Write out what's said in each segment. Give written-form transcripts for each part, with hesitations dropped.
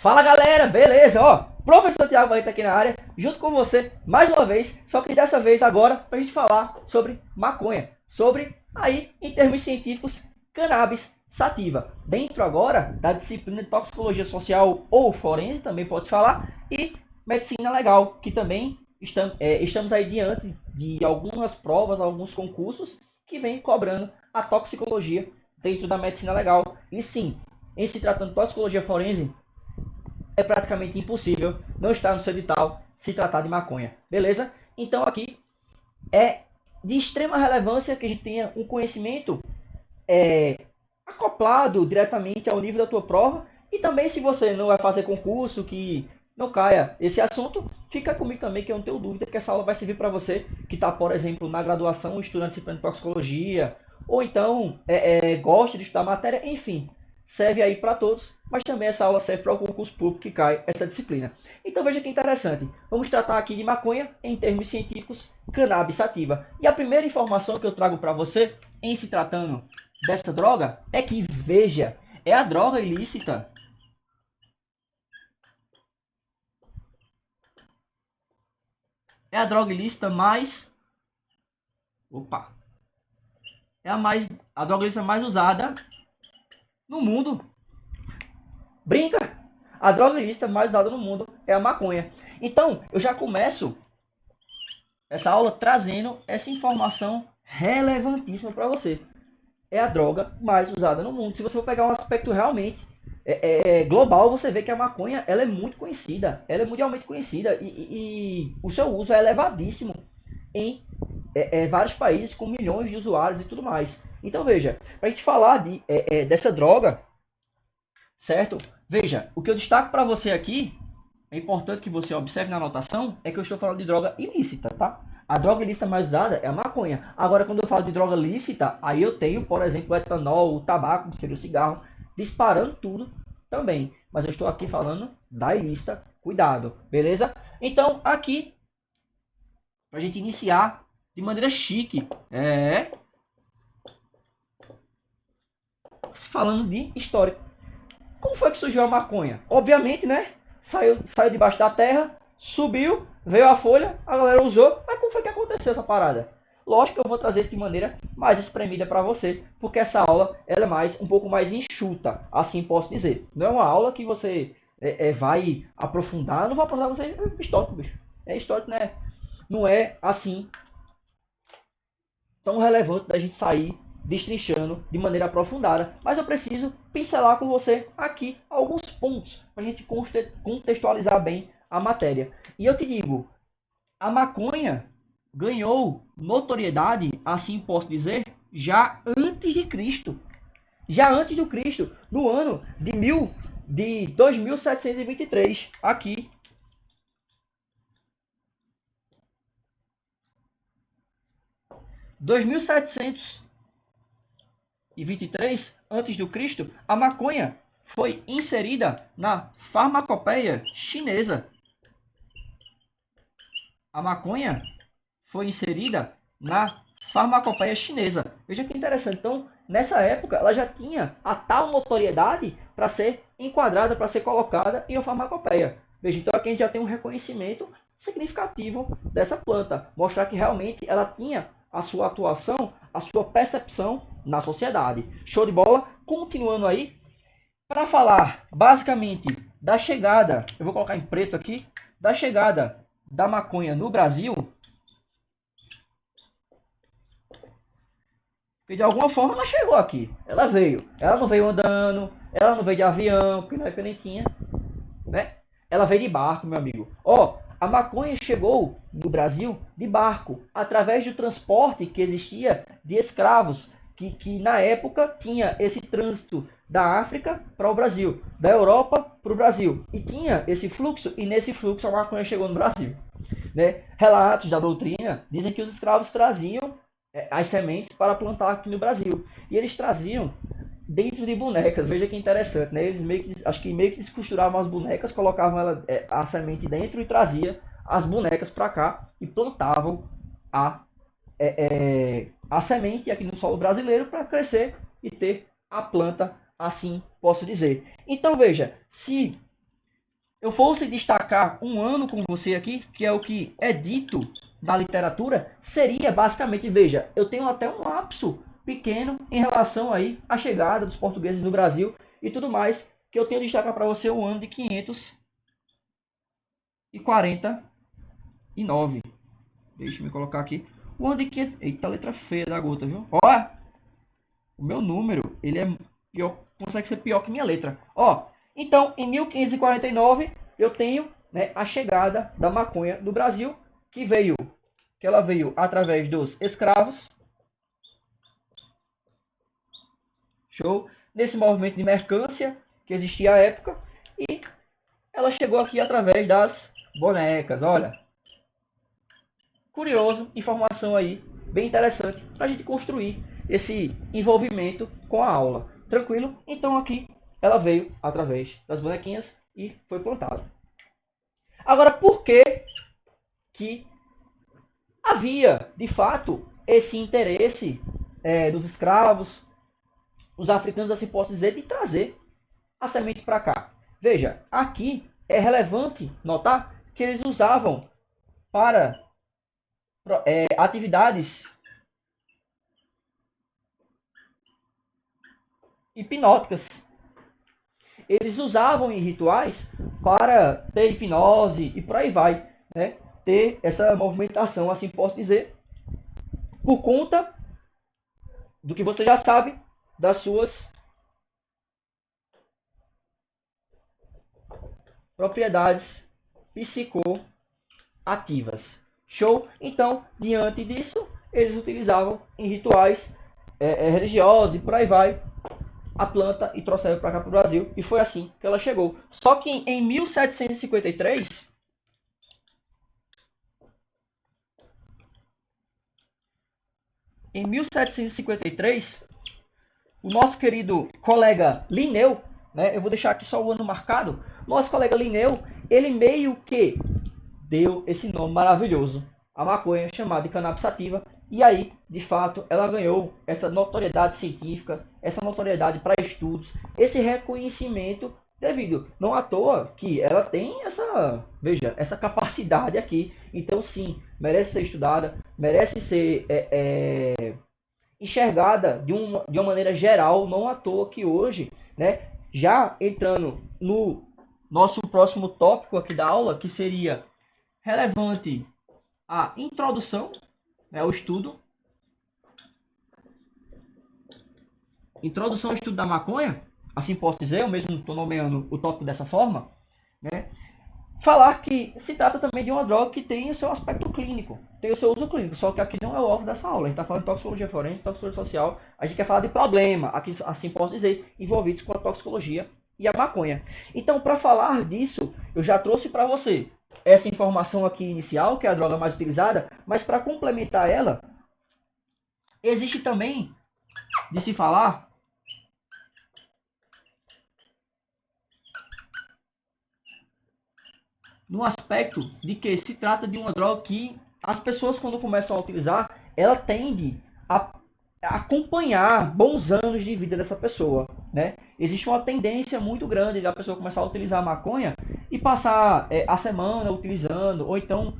Fala galera, beleza? Ó, professor Tiago Barreto aqui na área, junto com você mais uma vez, só que dessa vez agora para a gente falar sobre maconha, sobre aí em termos científicos cannabis sativa, dentro agora da disciplina de toxicologia social ou forense, também pode falar, e medicina legal, que também estamos aí diante de algumas provas, alguns concursos que vêm cobrando a toxicologia dentro da medicina legal. E sim, em se tratando de toxicologia forense, é praticamente impossível não estar no seu edital se tratar de maconha, beleza? Então aqui é de extrema relevância que a gente tenha um conhecimento acoplado diretamente ao nível da tua prova, e também se você não vai fazer concurso que não caia esse assunto, fica comigo também que eu não tenho dúvida que essa aula vai servir para você que está, por exemplo, na graduação estudando disciplina de toxicologia, ou então gosta de estudar matéria, enfim, serve aí para todos, mas também essa aula serve para o concurso público que cai essa disciplina. Então veja que interessante, vamos tratar aqui de maconha em termos científicos, cannabis sativa. E a primeira informação que eu trago para você em se tratando dessa droga é que, veja, é a droga ilícita mais opa, a droga ilícita mais usada no mundo. Brinca! A droga ilícita mais usada no mundo é a maconha. Então, eu já começo essa aula trazendo essa informação relevantíssima para você. É a droga mais usada no mundo. Se você for pegar um aspecto realmente global, você vê que a maconha ela é muito conhecida, ela é mundialmente conhecida e o seu uso é elevadíssimo em vários países com milhões de usuários e tudo mais. Então veja, para a gente falar dessa droga, certo? Veja, o que eu destaco para você aqui, é importante que você observe na anotação, é que eu estou falando de droga ilícita, tá? A droga ilícita mais usada é a maconha. Agora, quando eu falo de droga lícita, aí eu tenho, por exemplo, o etanol, o tabaco, que seria o cigarro, disparando tudo também. Mas eu estou aqui falando da ilícita, cuidado, beleza? Então, aqui, para a gente iniciar de maneira chique, falando de história. Como foi que surgiu a maconha? Obviamente, né? Saiu debaixo da terra, subiu, veio a folha, a galera usou. Mas como foi que aconteceu essa parada? Lógico que eu vou trazer isso de maneira mais espremida para você, porque essa aula ela é um pouco mais enxuta, assim posso dizer. Não é uma aula que você vai aprofundar, não vai aprofundar você é histórico, bicho. É histórico, né? Não é assim tão relevante da gente sair destrinchando de maneira aprofundada, mas eu preciso pincelar com você aqui alguns pontos para a gente contextualizar bem a matéria. E eu te digo, a maconha ganhou notoriedade, assim posso dizer, já antes de Cristo. Já antes do Cristo, no ano de 2723, aqui 2723 antes do Cristo, a maconha foi inserida na farmacopeia chinesa. A maconha foi inserida na farmacopeia chinesa. Veja que interessante. Então, nessa época, ela já tinha a tal notoriedade para ser enquadrada, para ser colocada em uma farmacopeia. Veja, então aqui a gente já tem um reconhecimento significativo dessa planta. Mostrar que realmente ela tinha a sua atuação, a sua percepção na sociedade. Show de bola? Continuando aí, para falar basicamente da chegada, eu vou colocar em preto aqui, da chegada da maconha no Brasil, porque de alguma forma ela chegou aqui, ela veio, ela não veio andando, ela não veio de avião, porque na época nem tinha, né? Ela veio de barco, meu amigo. Ó, a maconha chegou no Brasil de barco, através do transporte que existia de escravos, que na época tinha esse trânsito da África para o Brasil, da Europa para o Brasil. E tinha esse fluxo, e nesse fluxo a maconha chegou no Brasil. Né? Relatos da doutrina dizem que os escravos traziam as sementes para plantar aqui no Brasil. E eles traziam dentro de bonecas. Veja que interessante, né? Eles acho que meio que descosturavam as bonecas, colocavam a semente dentro e trazia as bonecas para cá e plantavam a semente aqui no solo brasileiro para crescer e ter a planta, assim posso dizer. Então veja, se eu fosse destacar um ano com você aqui, que é o que é dito na literatura, seria basicamente, veja, eu tenho até um lapso pequeno em relação aí à chegada dos portugueses no Brasil e tudo mais, que eu tenho de destacar para você o ano de 549. Deixa eu colocar aqui. O ano de 500... Eita, letra feia da gota, viu? Ó, o meu número, ele é pior, consegue ser pior que minha letra. Ó, então, em 1549, eu tenho, né, a chegada da maconha no Brasil, que ela veio através dos escravos. Show? Nesse movimento de mercância que existia à época. E ela chegou aqui através das bonecas. Olha. Curioso, informação aí, bem interessante para a gente construir esse envolvimento com a aula. Tranquilo? Então aqui ela veio através das bonequinhas e foi plantada. Agora, por que havia, de fato, esse interesse dos escravos, os africanos, assim posso dizer, de trazer a semente para cá? Veja, aqui é relevante notar que eles usavam para atividades hipnóticas. Eles usavam em rituais para ter hipnose e por aí vai, né? Ter essa movimentação, assim posso dizer, por conta do que você já sabe das suas propriedades psicoativas. Show? Então, diante disso, eles utilizavam em rituais religiosos e por aí vai a planta e trouxeram para cá para o Brasil. E foi assim que ela chegou. Só que em 1753, o nosso querido colega Linneu, né, eu vou deixar aqui só o ano marcado, nosso colega Linneu, ele meio que deu esse nome maravilhoso, a maconha chamada de cannabis sativa, e aí, de fato, ela ganhou essa notoriedade científica, essa notoriedade para estudos, esse reconhecimento devido, não à toa que ela tem essa, veja, essa capacidade aqui. Então, sim, merece ser estudada, merece ser enxergada de uma maneira geral, não à toa que hoje, né, já entrando no nosso próximo tópico aqui da aula, que seria relevante a introdução, né, ao estudo. Introdução ao estudo da maconha, assim posso dizer, eu mesmo estou nomeando o tópico dessa forma, né? Falar que se trata também de uma droga que tem o seu aspecto clínico, tem o seu uso clínico, só que aqui não é o alvo dessa aula. A gente está falando de toxicologia forense, toxicologia social, a gente quer falar de problema, aqui, assim posso dizer, envolvidos com a toxicologia e a maconha. Então, para falar disso, eu já trouxe para você essa informação aqui inicial, que é a droga mais utilizada, mas para complementar ela, existe também de se falar no aspecto de que se trata de uma droga que as pessoas, quando começam a utilizar, ela tende a acompanhar bons anos de vida dessa pessoa, né? Existe uma tendência muito grande da pessoa começar a utilizar a maconha e passar a semana utilizando, ou então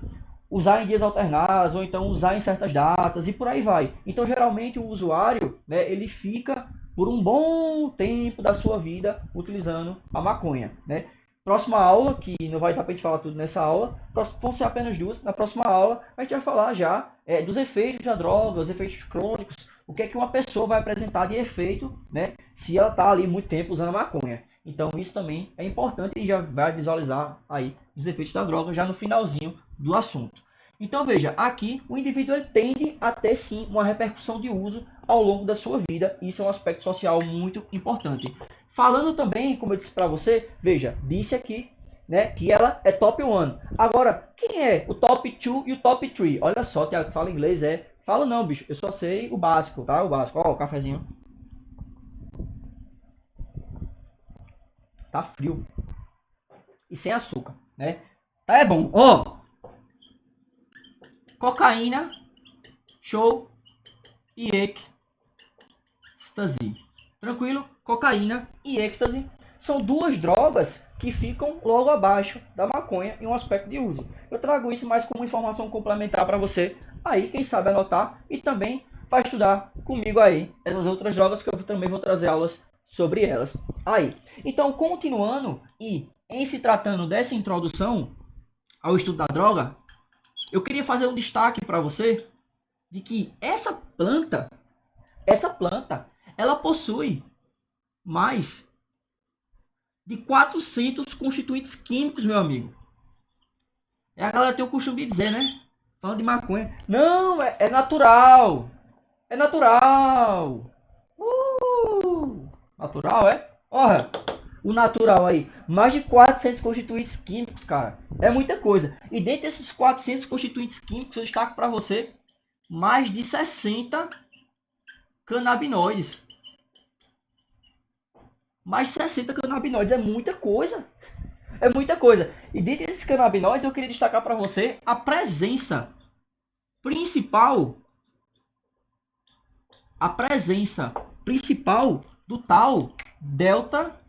usar em dias alternados, ou então usar em certas datas e por aí vai. Então, geralmente, o usuário, né, ele fica por um bom tempo da sua vida utilizando a maconha, né? Próxima aula, que não vai dar para a gente falar tudo nessa aula, vão ser apenas duas. Na próxima aula, a gente vai falar já dos efeitos da droga, os efeitos crônicos, o que é que uma pessoa vai apresentar de efeito, né, se ela está ali muito tempo usando a maconha. Então, isso também é importante e já vai visualizar aí os efeitos da droga já no finalzinho do assunto. Então, veja, aqui o indivíduo tende a ter sim uma repercussão de uso ao longo da sua vida. Isso é um aspecto social muito importante. Falando também, como eu disse para você, veja, disse aqui, né, que ela é top 1. Agora, quem é o top 2 e o top 3? Olha só, Tiago, fala inglês, Fala não, bicho, eu só sei o básico, tá? O básico, ó, o cafezinho. Tá frio. E sem açúcar, né? Tá, é bom. Ó, cocaína, show e êxtase. Tranquilo? Cocaína e êxtase são duas drogas que ficam logo abaixo da maconha em um aspecto de uso. Eu trago isso mais como informação complementar para você aí, quem sabe anotar, e também vai estudar comigo aí essas outras drogas que eu também vou trazer aulas sobre elas aí. Então, continuando e em se tratando dessa introdução ao estudo da droga, eu queria fazer um destaque para você de que essa planta, ela possui mais de 400 constituintes químicos, meu amigo. A galera tem o costume de dizer, né? Falando de maconha. Não, é natural. É natural. Natural, é? Olha, o natural aí. Mais de 400 constituintes químicos, cara. É muita coisa. E dentre esses 400 constituintes químicos, eu destaco para você mais de 60 canabinoides. Mais de 60 canabinoides. É muita coisa. É muita coisa. E dentre esses canabinoides, eu queria destacar para você a presença principal do tal delta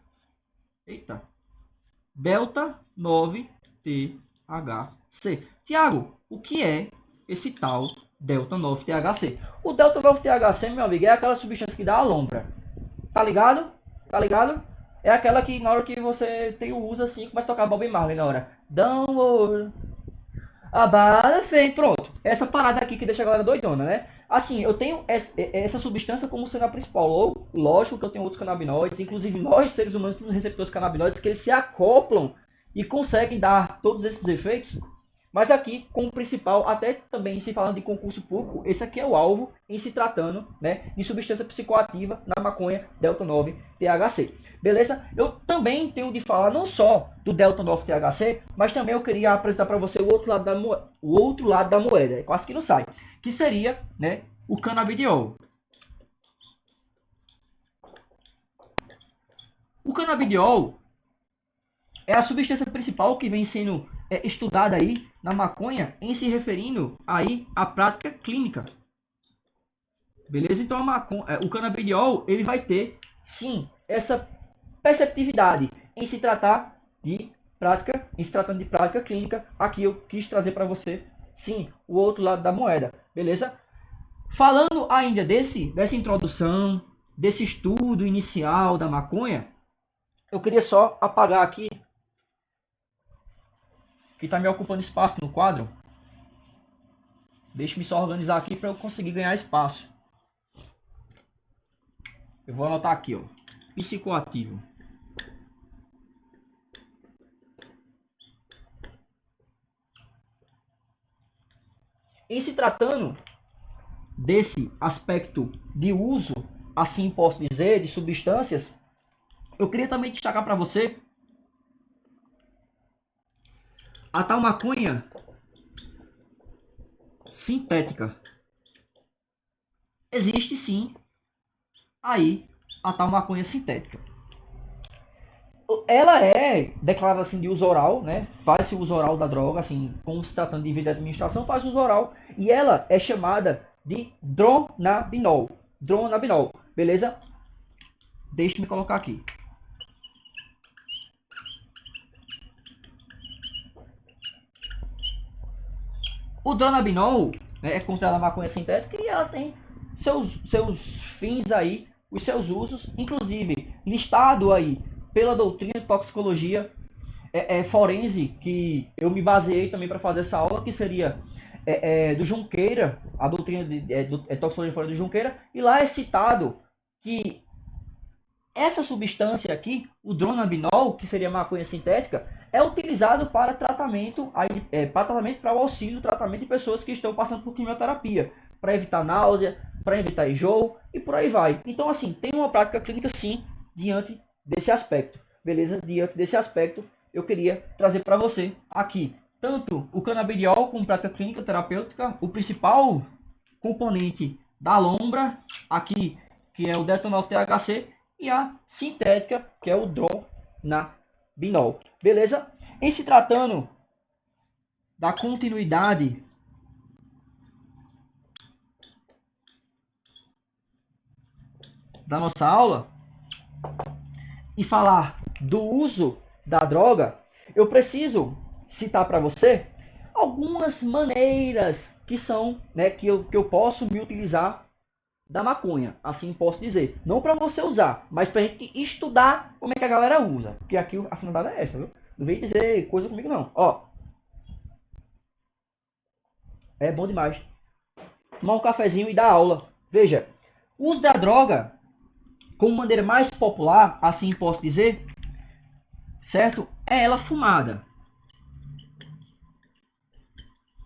9-THC. Tiago, o que é esse tal delta 9-THC? O delta 9-THC, meu amigo, é aquela substância que dá a lombra. Tá ligado? Tá ligado? É aquela que na hora que você tem o uso assim, começa a tocar Bob Marley na hora. Don't worry. A bala vem, pronto. Essa parada aqui que deixa a galera doidona, né? Assim, eu tenho essa substância como sendo a principal. Lógico que eu tenho outros canabinoides, inclusive nós, seres humanos, temos receptores canabinoides que eles se acoplam e conseguem dar todos esses efeitos. Mas aqui, como principal, até também se falando de concurso público, esse aqui é o alvo em se tratando, né, de substância psicoativa na maconha delta 9-THC. Beleza? Eu também tenho de falar não só do delta 9-THC, mas também eu queria apresentar para você o outro lado da moeda, é quase que não sai, que seria, né, o canabidiol. O canabidiol é a substância principal que vem sendo estudada aí na maconha em se referindo aí à prática clínica. Beleza? Então o canabidiol ele vai ter sim essa perceptividade em se tratar de prática, em se tratando de prática clínica. Aqui eu quis trazer para você sim o outro lado da moeda. Beleza? Falando ainda dessa introdução, desse estudo inicial da maconha, eu queria só apagar aqui que está me ocupando espaço no quadro. Deixa-me só organizar aqui para eu conseguir ganhar espaço. Eu vou anotar aqui, ó. Psicoativo. Em se tratando desse aspecto de uso, assim posso dizer, de substâncias, eu queria também destacar para você a tal maconha sintética. Existe sim aí a tal maconha sintética. Ela é declarada assim de uso oral, né? Faz-se uso oral da droga, assim, como se tratando de via de administração, faz uso oral. E ela é chamada de dronabinol. Dronabinol, beleza? Deixa-me colocar aqui. O dronabinol, né, é considerada maconha sintética e ela tem seus fins aí, os seus usos, inclusive listado aí pela doutrina de toxicologia forense, que eu me baseei também para fazer essa aula, que seria do Junqueira, a doutrina de toxicologia forense do Junqueira, e lá é citado que essa substância aqui, o dronabinol, que seria maconha sintética, é utilizado para tratamento, para o auxílio do tratamento de pessoas que estão passando por quimioterapia, para evitar náusea, para evitar enjoo e por aí vai. Então, assim, tem uma prática clínica sim, diante desse aspecto, beleza? Diante desse aspecto, eu queria trazer para você aqui, tanto o canabidiol como prática clínica terapêutica, o principal componente da lombra, aqui, que é o delta-9-THC, e a sintética, que é o dronabinol. Beleza? Em se tratando da continuidade da nossa aula, e falar do uso da droga, eu preciso citar para você algumas maneiras que são, né, que eu posso me utilizar da maconha, assim posso dizer. Não para você usar, mas para a gente estudar como é que a galera usa. Porque aqui a finalidade é essa, viu? Não vem dizer coisa comigo não. Ó, é bom demais. Tomar um cafezinho e dar aula. Veja, o uso da droga, como maneira mais popular, assim posso dizer, certo? É ela fumada.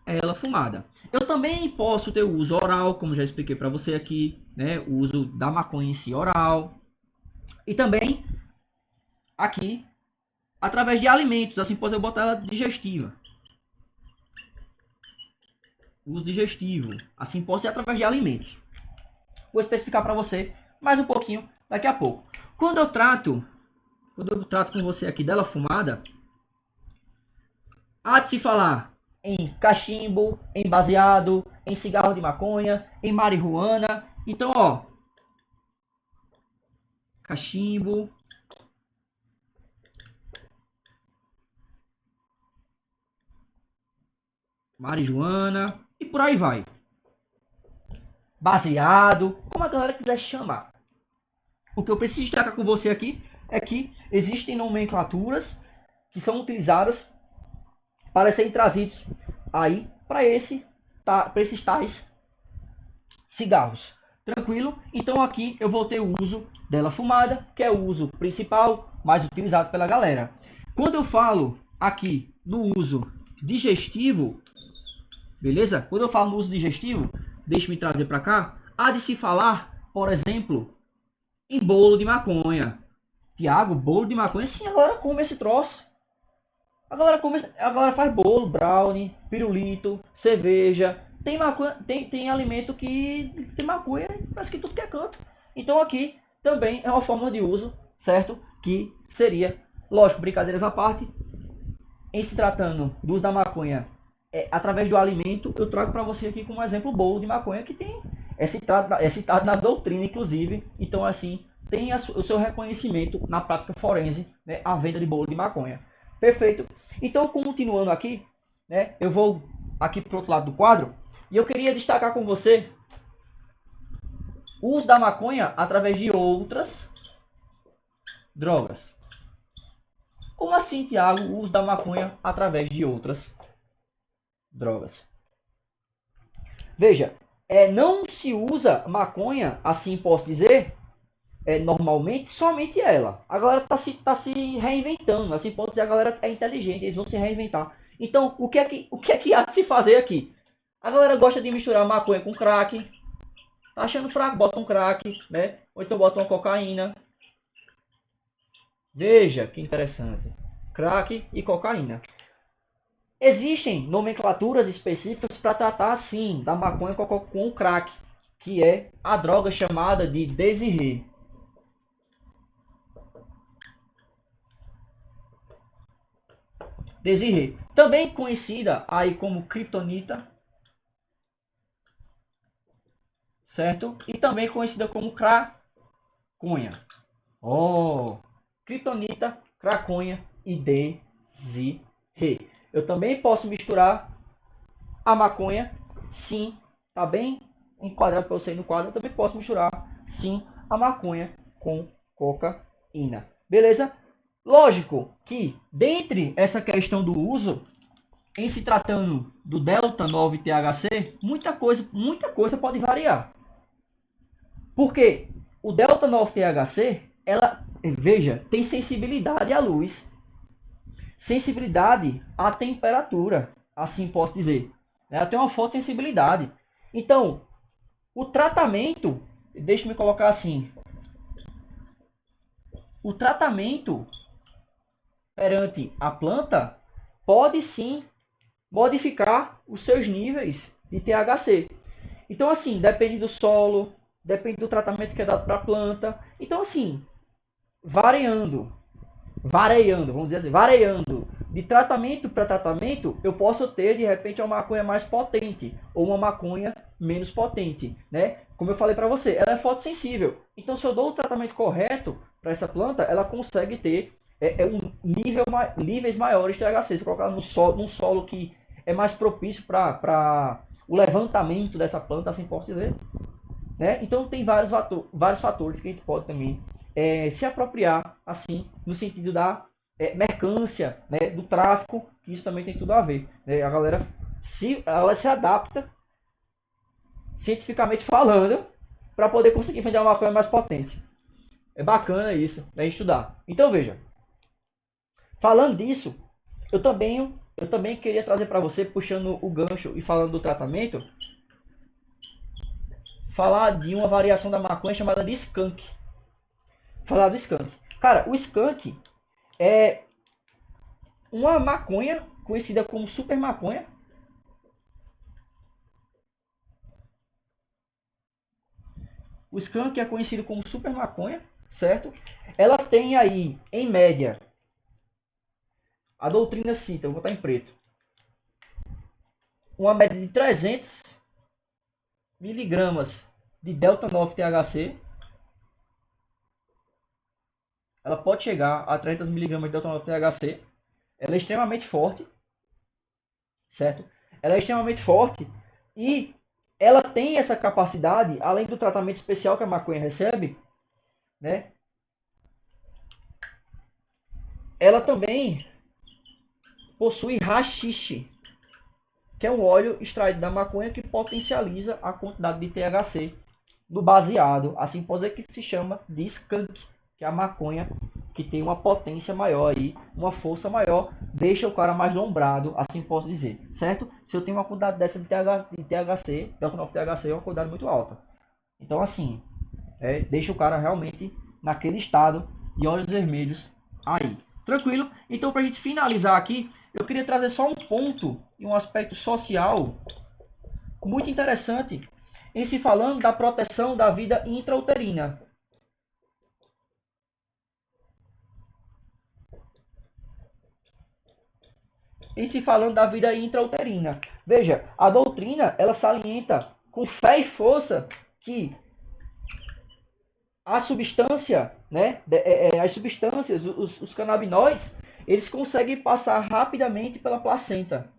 É ela fumada. Eu também posso ter o uso oral, como já expliquei para você aqui, né? O uso da maconha em si oral. E também aqui, através de alimentos, assim posso eu botar ela digestiva. Uso digestivo, assim posso ser através de alimentos. Vou especificar para você mais um pouquinho daqui a pouco. Quando eu trato com você aqui dela fumada, há de se falar em cachimbo, em baseado, em cigarro de maconha, em marihuana. Então, ó, cachimbo, marihuana e por aí vai. Baseado, como a galera quiser chamar. O que eu preciso destacar com você aqui é que existem nomenclaturas que são utilizadas para serem trazidos aí para esses tais cigarros. Tranquilo? Então aqui eu vou ter o uso dela fumada, que é o uso principal, mais utilizado pela galera. Quando eu falo aqui no uso digestivo, beleza? Quando eu falo no uso digestivo, deixe-me trazer para cá, há de se falar, por exemplo, em bolo de maconha. Tiago, bolo de maconha? Sim, a galera come esse troço. A galera faz bolo, brownie, pirulito, cerveja. Tem alimento que tem maconha, parece que tudo que é canto. Então aqui também é uma forma de uso, certo? Que seria, lógico, brincadeiras à parte, em se tratando do uso da maconha através do alimento, eu trago para você aqui como exemplo o bolo de maconha que tem é citado na doutrina, inclusive. Então assim tem o seu reconhecimento na prática forense, né, a venda de bolo de maconha. Perfeito. Então, continuando aqui, né, eu vou aqui para o outro lado do quadro e eu queria destacar com você o uso da maconha através de outras drogas. Como assim, Tiago, o uso da maconha através de outras drogas? Veja, não se usa maconha, assim posso dizer, normalmente, somente ela. A galera tá se reinventando. Assim, pode dizer, a galera é inteligente, eles vão se reinventar. Então, o que é que há de se fazer aqui? A galera gosta de misturar maconha com crack. Tá achando fraco? Bota um crack, né? Ou então bota uma cocaína. Veja que interessante. Crack e cocaína. Existem nomenclaturas específicas para tratar, assim, da maconha com o crack, que é a droga chamada de Desirê. Desirê, também conhecida aí como kryptonita, certo? E também conhecida como craconha. Oh, kryptonita, craconha e desirê. Eu também posso misturar a maconha, sim, tá bem enquadrado para você aí no quadro. Eu também posso misturar, sim, a maconha com cocaína. Beleza? Lógico que, dentre essa questão do uso, em se tratando do delta 9 THC, muita coisa pode variar. Porque o delta 9 THC, ela, veja, tem sensibilidade à luz, sensibilidade à temperatura, assim posso dizer. Ela tem uma forte sensibilidade. Então, o tratamento, deixa-me colocar assim, o tratamento perante a planta pode sim modificar os seus níveis de THC. Então, assim, depende do solo, depende do tratamento que é dado para a planta. Então, assim, variando, vamos dizer assim, variando de tratamento para tratamento, eu posso ter, de repente, uma maconha mais potente ou uma maconha menos potente, né? Como eu falei para você, ela é fotossensível. Então, se eu dou o tratamento correto para essa planta, ela consegue ter níveis maiores de THC. Se colocar num solo que é mais propício para o levantamento dessa planta, assim posso dizer. Né? Então tem vários fatores que a gente pode também se apropriar, assim, no sentido da mercância, né? Do tráfico, que isso também tem tudo a ver. Né? A galera ela se adapta, cientificamente falando, para poder conseguir vender uma maconha mais potente. É bacana isso, né, estudar. Então veja, falando disso, eu também queria trazer para você, puxando o gancho e falando do tratamento, falar de uma variação da maconha chamada de skunk. Falar do skunk. Cara, o skunk é uma maconha conhecida como super maconha. O skunk é conhecido como super maconha, certo? Ela tem aí, em média, a doutrina cita, eu vou botar em preto, uma média de 300 miligramas de delta 9 THC. Ela pode chegar a 300 miligramas de delta 9 THC. Ela é extremamente forte, certo? Ela é extremamente forte e ela tem essa capacidade, além do tratamento especial que a maconha recebe, né? Ela também possui haxixe, que é um óleo extraído da maconha que potencializa a quantidade de THC do baseado. Assim pode dizer que se chama de skunk, que é a maconha que tem uma potência maior aí, uma força maior, deixa o cara mais lombrado, assim posso dizer, certo? Se eu tenho uma quantidade dessa de THC, delta 9 THC é uma quantidade muito alta. Então assim, deixa o cara realmente naquele estado de olhos vermelhos aí. Tranquilo? Então, para a gente finalizar aqui, eu queria trazer só um ponto e um aspecto social muito interessante em se falando da proteção da vida intrauterina. Em se falando da vida intrauterina. Veja, a doutrina, ela salienta com fé e força que a substância, né, as substâncias, os canabinoides, eles conseguem passar rapidamente pela placenta.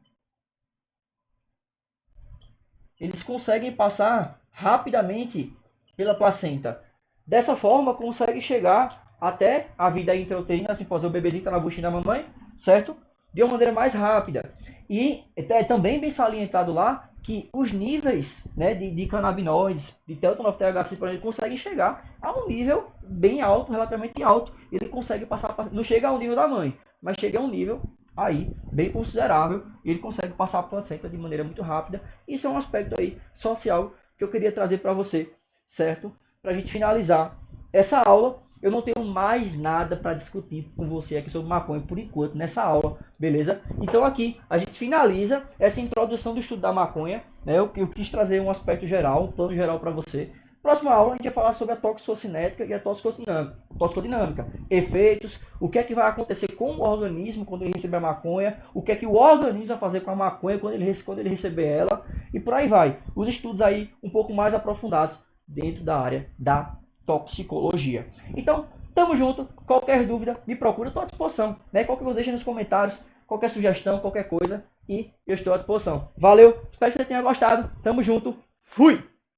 Eles conseguem passar rapidamente pela placenta. Dessa forma, consegue chegar até a vida intrauterina, assim, pode ser o bebezinho está na buchinha da mamãe, certo? De uma maneira mais rápida. E é também bem salientado lá que os níveis, né, de canabinoides, de delta 9 THC, por exemplo, conseguem chegar a um nível bem alto, relativamente alto. Ele consegue passar, não chega ao nível da mãe, mas chega a um nível aí bem considerável e ele consegue passar a placenta de maneira muito rápida. Isso é um aspecto aí social que eu queria trazer para você, certo? Para a gente finalizar essa aula. Eu não tenho mais nada para discutir com você aqui sobre maconha por enquanto nessa aula, beleza? Então aqui a gente finaliza essa introdução do estudo da maconha, né? Eu quis trazer um aspecto geral, um plano geral para você. Próxima aula a gente vai falar sobre a toxicocinética e a toxicodinâmica, efeitos, o que é que vai acontecer com o organismo quando ele receber a maconha, o que é que o organismo vai fazer com a maconha quando ele receber ela, e por aí vai. Os estudos aí um pouco mais aprofundados dentro da área da toxicologia. Então, tamo junto. Qualquer dúvida, me procura, estou à disposição. Né? Qualquer coisa, deixa nos comentários, qualquer sugestão, qualquer coisa, e eu estou à disposição. Valeu, espero que você tenha gostado. Tamo junto. Fui!